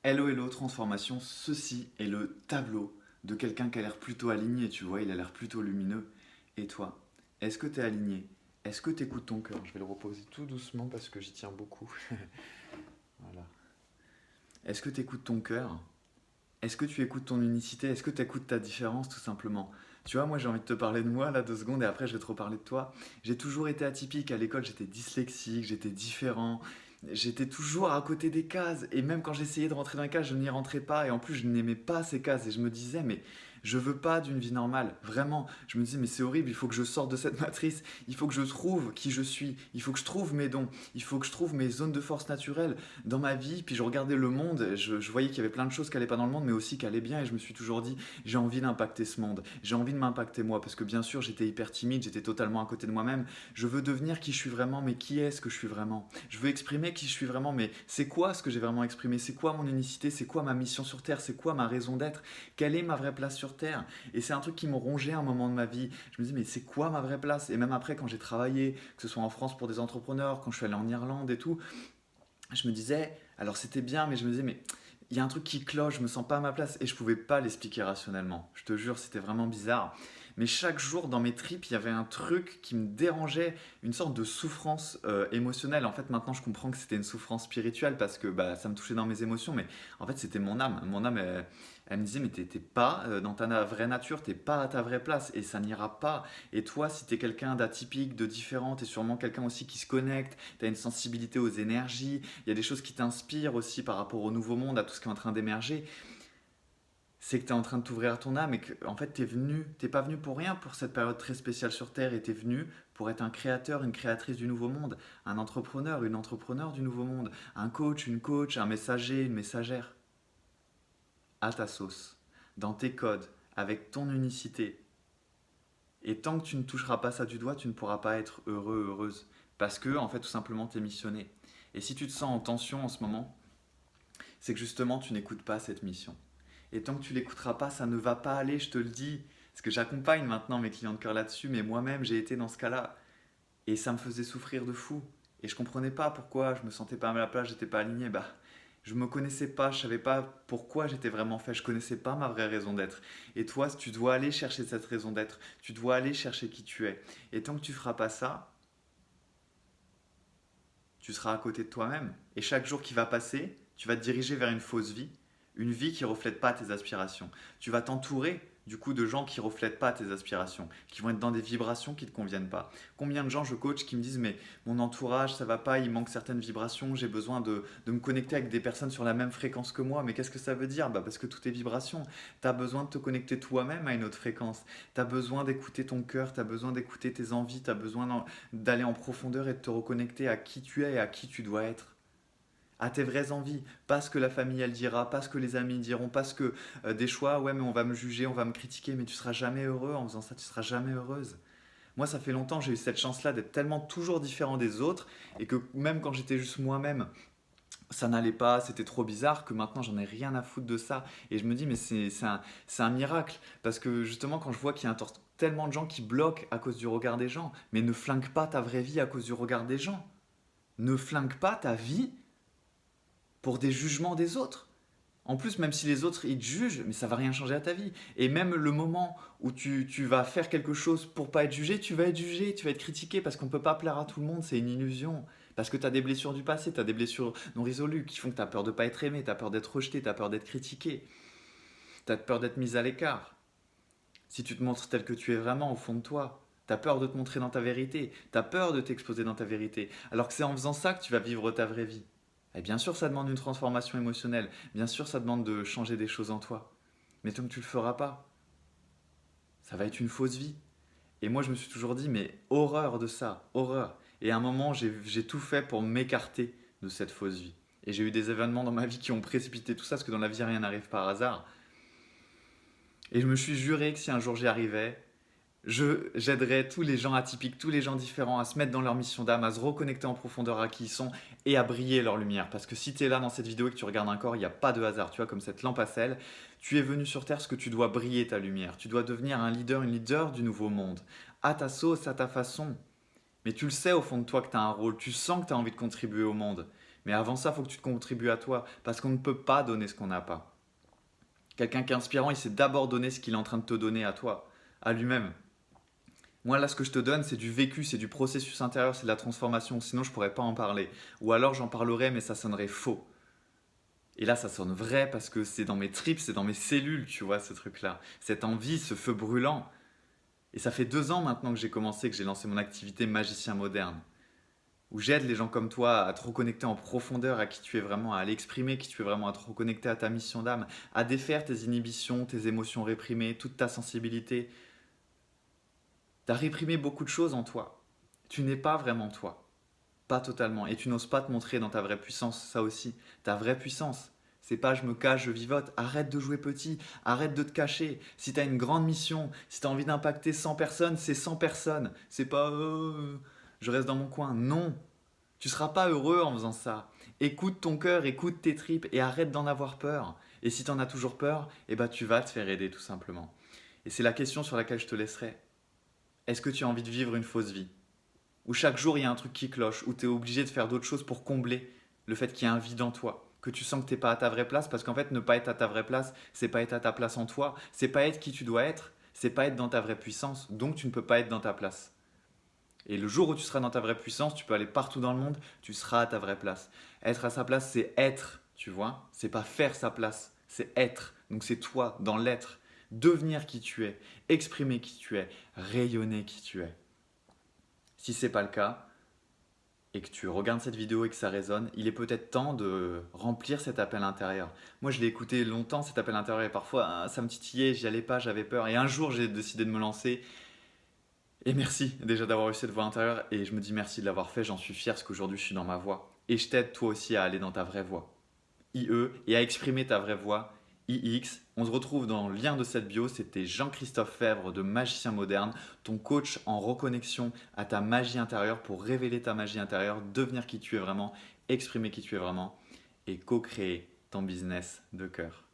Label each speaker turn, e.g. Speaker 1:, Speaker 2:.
Speaker 1: Hello, hello, transformation. Ceci est le tableau de quelqu'un qui a l'air plutôt aligné, tu vois, il a l'air plutôt lumineux. Et toi, est-ce que tu es aligné? Est-ce que tu écoutes ton cœur? Je vais le reposer tout doucement parce que j'y tiens beaucoup. Voilà. Est-ce que tu écoutes ton cœur? Est-ce que tu écoutes ton unicité? Est-ce que tu écoutes ta différence tout simplement? Tu vois, moi j'ai envie de te parler de moi là 2 secondes et après je vais te reparler de toi. J'ai toujours été atypique. À l'école, j'étais dyslexique, j'étais différent. J'étais toujours à côté des cases. Et même quand j'essayais de rentrer dans les cases, je n'y rentrais pas. Et en plus, je n'aimais pas ces cases. Et je me disais, mais je veux pas d'une vie normale. Vraiment. Je me disais, mais c'est horrible. Il faut que je sorte de cette matrice. Il faut que je trouve qui je suis. Il faut que je trouve mes dons. Il faut que je trouve mes zones de force naturelles dans ma vie. Puis je regardais le monde. Je voyais qu'il y avait plein de choses qui allaient pas dans le monde, mais aussi qui allaient bien. Et je me suis toujours dit, j'ai envie d'impacter ce monde. J'ai envie de m'impacter moi. Parce que bien sûr, j'étais hyper timide. J'étais totalement à côté de moi-même. Je veux devenir qui je suis vraiment. Mais qui est-ce que je suis vraiment? Je veux exprimer qui je suis vraiment, mais c'est quoi ce que j'ai vraiment exprimé? C'est quoi mon unicité? C'est quoi ma mission sur Terre? C'est quoi ma raison d'être? Quelle est ma vraie place sur Terre? Et c'est un truc qui me rongeait à un moment de ma vie. Je me dis, mais c'est quoi ma vraie place? Et même après, quand j'ai travaillé, que ce soit en France pour des entrepreneurs, quand je suis allé en Irlande et tout, je me disais, alors c'était bien, mais je me disais, mais il y a un truc qui cloche, je me sens pas à ma place et je pouvais pas l'expliquer rationnellement. Je te jure, c'était vraiment bizarre. Mais chaque jour dans mes tripes, il y avait un truc qui me dérangeait, une sorte de souffrance émotionnelle. En fait, maintenant, je comprends que c'était une souffrance spirituelle parce que bah, ça me touchait dans mes émotions, mais en fait, c'était mon âme. Mon âme, elle me disait, mais t'es pas dans ta vraie nature, t'es pas à ta vraie place et ça n'ira pas. Et toi, si t'es quelqu'un d'atypique, de différent, t'es sûrement quelqu'un aussi qui se connecte, t'as une sensibilité aux énergies, il y a des choses qui t'inspirent aussi par rapport au nouveau monde, à tout ce qui est en train d'émerger. C'est que tu es en train de t'ouvrir à ton âme et que en fait t'es pas venu pour rien pour cette période très spéciale sur Terre et t'es venu pour être un créateur, une créatrice du nouveau monde, un entrepreneur, une entrepreneur du nouveau monde, un coach, une coach, un messager, une messagère, à ta sauce, dans tes codes, avec ton unicité. Et tant que tu ne toucheras pas ça du doigt, tu ne pourras pas être heureux, heureuse. Parce que, en fait, tout simplement, tu es missionné. Et si tu te sens en tension en ce moment, c'est que justement, tu n'écoutes pas cette mission. Et tant que tu l'écouteras pas, ça ne va pas aller, je te le dis. Parce que j'accompagne maintenant mes clients de cœur là-dessus, mais moi-même, j'ai été dans ce cas-là. Et ça me faisait souffrir de fou. Et je comprenais pas pourquoi, je me sentais pas à ma place, j'étais pas aligné. Bah, je me connaissais pas, je savais pas pourquoi j'étais vraiment fait, je connaissais pas ma vraie raison d'être. Et toi, tu dois aller chercher cette raison d'être, tu dois aller chercher qui tu es. Et tant que tu feras pas ça, tu seras à côté de toi-même. Et chaque jour qui va passer, tu vas te diriger vers une vie qui ne reflète pas tes aspirations. Tu vas t'entourer du coup de gens qui ne reflètent pas tes aspirations, qui vont être dans des vibrations qui ne te conviennent pas. Combien de gens je coach qui me disent mais mon entourage ça va pas, il manque certaines vibrations, j'ai besoin de me connecter avec des personnes sur la même fréquence que moi. Mais qu'est-ce que ça veut dire? Bah parce que tout est vibration. Tu as besoin de te connecter toi-même à une autre fréquence. Tu as besoin d'écouter ton cœur, tu as besoin d'écouter tes envies, tu as besoin d'aller en profondeur et de te reconnecter à qui tu es et à qui tu dois être. À tes vraies envies, pas ce que la famille elle dira, pas ce que les amis diront, pas ce que des choix, ouais mais on va me juger, on va me critiquer, mais tu seras jamais heureux en faisant ça, tu seras jamais heureuse. Moi ça fait longtemps j'ai eu cette chance-là d'être tellement toujours différent des autres et que même quand j'étais juste moi-même, ça n'allait pas, c'était trop bizarre que maintenant j'en ai rien à foutre de ça. Et je me dis mais c'est un miracle parce que justement quand je vois qu'il y a tellement de gens qui bloquent à cause du regard des gens, mais ne flingue pas ta vraie vie à cause du regard des gens. Ne flingue pas ta vie pour des jugements des autres. En plus, même si les autres ils te jugent, mais ça va rien changer à ta vie. Et même le moment où tu vas faire quelque chose pour pas être jugé, tu vas être jugé, tu vas être critiqué parce qu'on peut pas plaire à tout le monde, c'est une illusion. Parce que tu as des blessures du passé, tu as des blessures non résolues qui font que tu as peur de pas être aimé, tu as peur d'être rejeté, tu as peur d'être critiqué, tu as peur d'être mis à l'écart. Si tu te montres tel que tu es vraiment au fond de toi, tu as peur de te montrer dans ta vérité, tu as peur de t'exposer dans ta vérité. Alors que c'est en faisant ça que tu vas vivre ta vraie vie. Et bien sûr, ça demande une transformation émotionnelle. Bien sûr, ça demande de changer des choses en toi. Mais tant que tu le feras pas, ça va être une fausse vie. Et moi, je me suis toujours dit, mais horreur de ça, horreur. Et à un moment, j'ai tout fait pour m'écarter de cette fausse vie. Et j'ai eu des événements dans ma vie qui ont précipité tout ça, parce que dans la vie, rien n'arrive par hasard. Et je me suis juré que si un jour j'y arrivais, j'aiderai tous les gens atypiques, tous les gens différents à se mettre dans leur mission d'âme, à se reconnecter en profondeur à qui ils sont et à briller leur lumière. Parce que si tu es là dans cette vidéo et que tu regardes un corps, il n'y a pas de hasard. Tu vois, comme cette lampe à sel, tu es venu sur Terre parce que tu dois briller ta lumière. Tu dois devenir un leader, une leader du nouveau monde. À ta sauce, à ta façon. Mais tu le sais au fond de toi que tu as un rôle, tu sens que tu as envie de contribuer au monde. Mais avant ça, il faut que tu te contribues à toi, parce qu'on ne peut pas donner ce qu'on n'a pas. Quelqu'un qui est inspirant, il sait d'abord donner ce qu'il est en train de te donner à toi, à lui-même. Moi, là, ce que je te donne, c'est du vécu, c'est du processus intérieur, c'est de la transformation. Sinon, je ne pourrais pas en parler. Ou alors, j'en parlerais, mais ça sonnerait faux. Et là, ça sonne vrai parce que c'est dans mes tripes, c'est dans mes cellules, tu vois, ce truc-là. Cette envie, ce feu brûlant. Et ça fait 2 ans maintenant que j'ai commencé, que j'ai lancé mon activité magicien moderne. Où j'aide les gens comme toi à te reconnecter en profondeur à qui tu es vraiment, à aller exprimer qui tu es vraiment, à te reconnecter à ta mission d'âme, à défaire tes inhibitions, tes émotions réprimées, toute ta sensibilité. Tu as réprimé beaucoup de choses en toi. Tu n'es pas vraiment toi. Pas totalement. Et tu n'oses pas te montrer dans ta vraie puissance, ça aussi. Ta vraie puissance. C'est pas je me cache, je vivote. Arrête de jouer petit. Arrête de te cacher. Si tu as une grande mission, si tu as envie d'impacter 100 personnes, c'est 100 personnes. C'est pas je reste dans mon coin. Non. Tu seras pas heureux en faisant ça. Écoute ton cœur, écoute tes tripes et arrête d'en avoir peur. Et si tu en as toujours peur, eh ben tu vas te faire aider tout simplement. Et c'est la question sur laquelle je te laisserai. Est-ce que tu as envie de vivre une fausse vie où chaque jour il y a un truc qui cloche, où tu es obligé de faire d'autres choses pour combler le fait qu'il y a un vide en toi, que tu sens que tu n'es pas à ta vraie place, parce qu'en fait ne pas être à ta vraie place, c'est pas être à ta place en toi, c'est pas être qui tu dois être, c'est pas être dans ta vraie puissance, donc tu ne peux pas être dans ta place. Et le jour où tu seras dans ta vraie puissance, tu peux aller partout dans le monde, tu seras à ta vraie place. Être à sa place, c'est être, tu vois, c'est pas faire sa place, c'est être. Donc c'est toi dans l'être, devenir qui tu es, exprimer qui tu es, rayonner qui tu es. Si c'est pas le cas, et que tu regardes cette vidéo et que ça résonne, il est peut-être temps de remplir cet appel intérieur. Moi, je l'ai écouté longtemps, cet appel intérieur, et parfois, ça me titillait, j'y allais pas, j'avais peur. Et un jour, j'ai décidé de me lancer. Et merci déjà d'avoir eu cette voix intérieure. Et je me dis merci de l'avoir fait, j'en suis fier, parce qu'aujourd'hui, je suis dans ma voix. Et je t'aide toi aussi à aller dans ta vraie voix. IE, et à exprimer ta vraie voix. IX. On se retrouve dans le lien de cette bio, c'était Jean-Christophe Fèvre de Magicien Moderne, ton coach en reconnexion à ta magie intérieure pour révéler ta magie intérieure, devenir qui tu es vraiment, exprimer qui tu es vraiment et co-créer ton business de cœur.